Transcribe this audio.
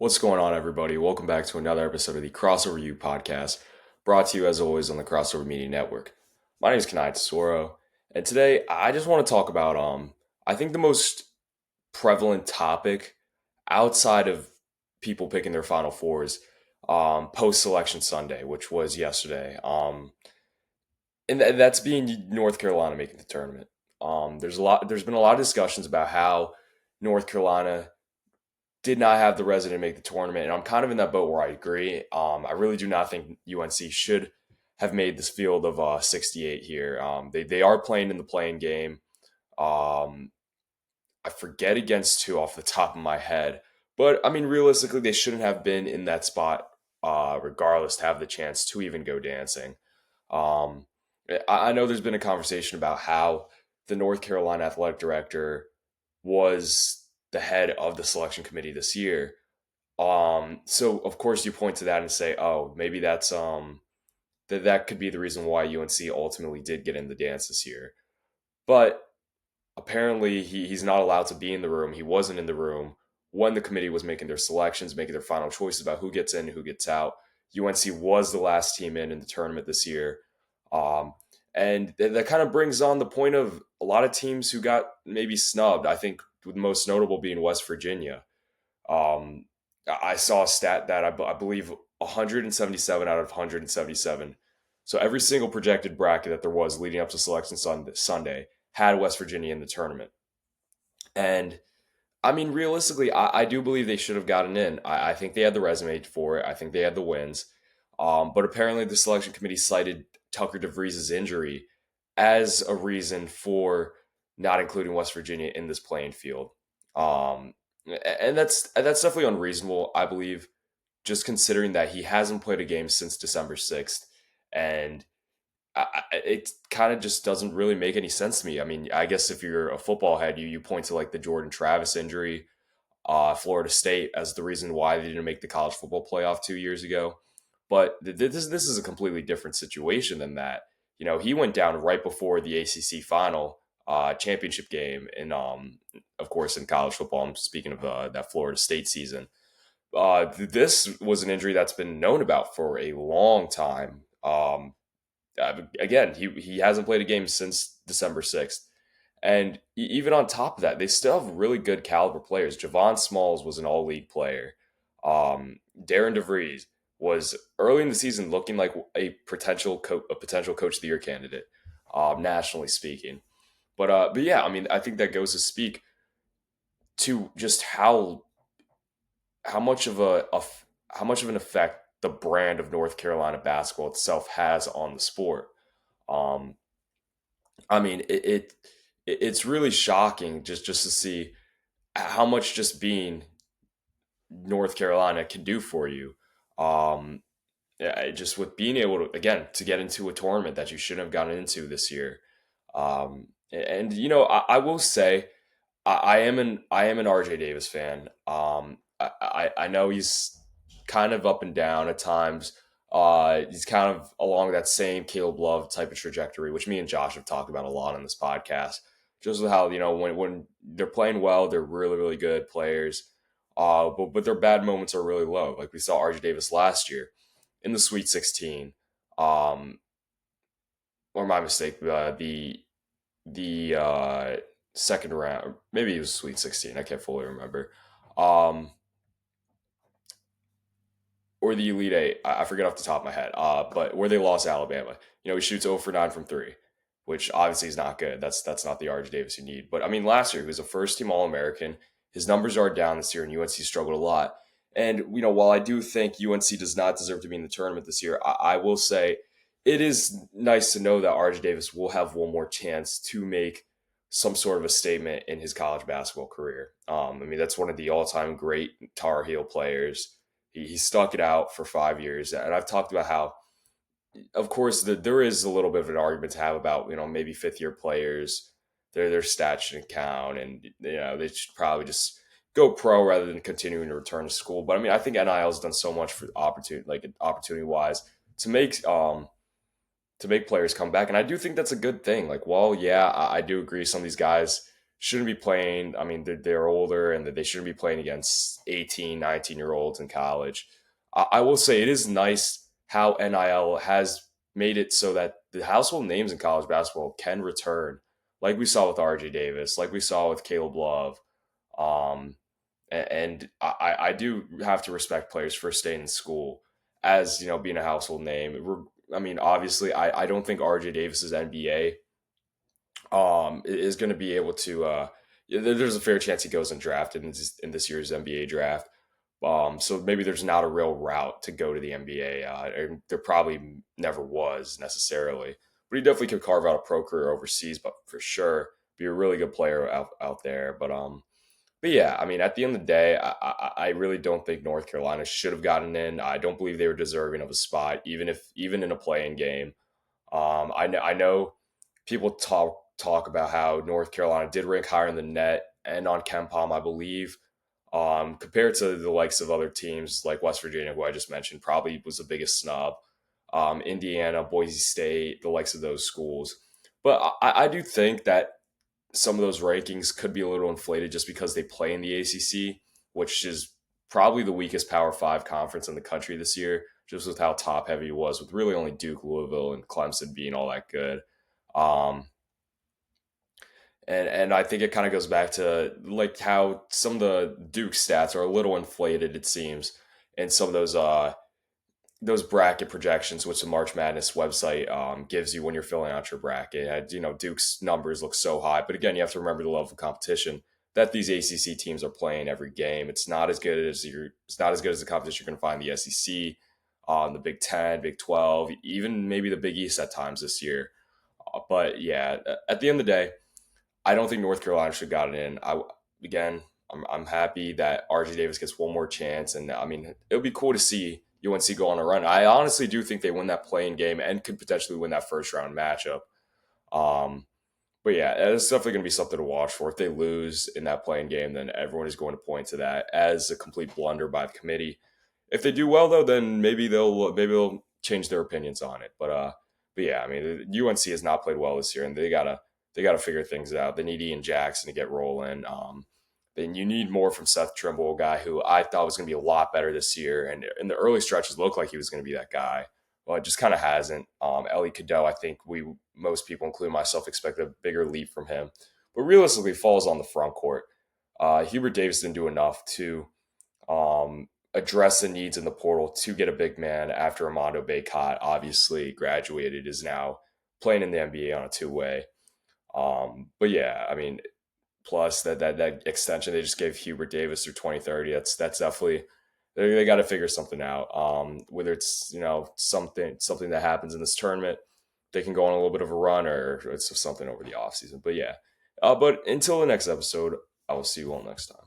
What's going on, everybody? Welcome back to another episode of the Crossover U podcast, brought to you as always on the Crossover Media Network. My name is Kanaye, and today I just want to talk about I think the most prevalent topic outside of people picking their Final Fours, post Selection Sunday, which was yesterday, and that's being North Carolina making the tournament. There's been a lot of discussions about how North Carolina did not have the resident make the tournament, and I'm kind of in that boat where I agree. I really do not think UNC should have made this field of 68 here. They are playing in the playing game. Um, I forget against two off the top of my head, but I mean realistically, they shouldn't have been in that spot, regardless, to have the chance to even go dancing. Um, I know there's been a conversation about how the North Carolina athletic director was the head of the selection committee this year. So of course you point to that and say, oh, maybe that could be the reason why UNC ultimately did get in the dance this year. But apparently he's not allowed to be in the room. He wasn't in the room when the committee was making their selections, making their final choices about who gets in, who gets out. UNC was the last team in the tournament this year. Um, and that kind of brings on the point of a lot of teams who got maybe snubbed. I think the most notable being West Virginia. Um, I saw a stat that I believe 177 out of 177. So every single projected bracket that there was leading up to Selection Sunday had West Virginia in the tournament. And I mean, realistically, I do believe they should have gotten in. I think they had the resume for it. I think they had the wins. But apparently, the selection committee cited Tucker DeVries's injury as a reason for not including West Virginia in this playing field. Um, and that's definitely unreasonable, I believe, just considering that he hasn't played a game since December 6th. And it kind of just doesn't really make any sense to me. I mean, I guess if you're a football head, you point to like the Jordan Travis injury, Florida State as the reason why they didn't make the college football playoff 2 years ago. But this is a completely different situation than that. You know, he went down right before the ACC final championship game, and of course in college football. I'm speaking of that Florida State season. This was an injury that's been known about for a long time. Again, he hasn't played a game since December 6th. And even on top of that, they still have really good caliber players. Javon Smalls was an all league player. Darren DeVries was early in the season looking like a potential coach of the year candidate, nationally speaking. But yeah, I mean, I think that goes to speak to just how much of how much of an effect the brand of North Carolina basketball itself has on the sport. Um, I mean, it's really shocking just to see how much just being North Carolina can do for you. Um, just with being able to again to get into a tournament that you shouldn't have gotten into this year. And you know, I will say I am an RJ Davis fan. I know he's kind of up and down at times. He's kind of along that same Caleb Love type of trajectory, which me and Josh have talked about a lot on this podcast. Just with how, you know, when they're playing well, they're really really good players. But their bad moments are really low. Like we saw RJ Davis last year in the Sweet 16. Um, or my mistake, the second round, maybe it was Sweet 16. I can't fully remember. Um, or the Elite Eight. I forget off the top of my head. But where they lost Alabama, you know, he shoots 0 for 9 from three, which obviously is not good. That's not the RJ Davis you need. But I mean, last year he was a first team All American. His numbers are down this year, and UNC struggled a lot. And you know, while I do think UNC does not deserve to be in the tournament this year, I will say it is nice to know that RJ Davis will have one more chance to make some sort of a statement in his college basketball career. I mean, that's one of the all-time great Tar Heel players. He stuck it out for 5 years, and I've talked about how, of course, there is a little bit of an argument to have about, you know, maybe fifth year players, their stats shouldn't count, and you know they should probably just go pro rather than continuing to return to school. But I mean, I think NIL has done so much for opportunity wise to make players come back, and I do think that's a good thing. Like, well, yeah, I do agree some of these guys shouldn't be playing. I mean, they're older and that they shouldn't be playing against 18, 19-year olds in college. I will say it is nice how NIL has made it so that the household names in college basketball can return, like we saw with RJ Davis, like we saw with Caleb Love. Um, and I do have to respect players for staying in school as, being a household name. I mean, obviously, I don't think RJ Davis's NBA is going to be able to. There's a fair chance he goes undrafted in this year's NBA draft. So maybe there's not a real route to go to the NBA. And there probably never was necessarily, but he definitely could carve out a pro career overseas. But for sure, be a really good player out there. But yeah, I mean, at the end of the day, I really don't think North Carolina should have gotten in. I don't believe they were deserving of a spot, even in a playing game. I know people talk about how North Carolina did rank higher in the net and on KenPom, I believe, compared to the likes of other teams like West Virginia, who I just mentioned, probably was the biggest snub. Indiana, Boise State, the likes of those schools. But I do think that some of those rankings could be a little inflated just because they play in the ACC, which is probably the weakest Power Five conference in the country this year, just with how top heavy it was, with really only Duke, Louisville, and Clemson being all that good. Um, and I think it kind of goes back to like how some of the Duke stats are a little inflated, it seems, and some of those bracket projections, which the March Madness website gives you when you're filling out your bracket. Duke's numbers look so high, but again, you have to remember the level of competition that these ACC teams are playing every game. It's not as good as the competition you're going to find in the SEC, the Big Ten, Big 12, even maybe the Big East at times this year. But yeah, at the end of the day, I don't think North Carolina should have gotten in. Again, I'm happy that RJ Davis gets one more chance, and I mean it would be cool to see UNC go on a run. I honestly do think they win that playing game and could potentially win that first round matchup. Um, but yeah, it's definitely going to be something to watch for. If they lose in that playing game, then everyone is going to point to that as a complete blunder by the committee. If they do well, though, then maybe they'll change their opinions on it. But yeah, I mean, UNC has not played well this year, and they gotta figure things out. They need Ian Jackson to get rolling. Then you need more from Seth Trimble, a guy who I thought was going to be a lot better this year, and in the early stretches looked like he was going to be that guy. Well, it just kind of hasn't. Ellie Cadeau, I think most people, including myself, expect a bigger leap from him, but realistically falls on the front court. Hubert Davis didn't do enough to address the needs in the portal to get a big man after Armando Bacot obviously graduated, is now playing in the NBA on a two-way. But yeah, I mean, plus that extension they just gave Hubert Davis through 2030. That's definitely they got to figure something out. Whether it's something that happens in this tournament, they can go on a little bit of a run, or it's something over the offseason. But yeah, but until the next episode, I will see you all next time.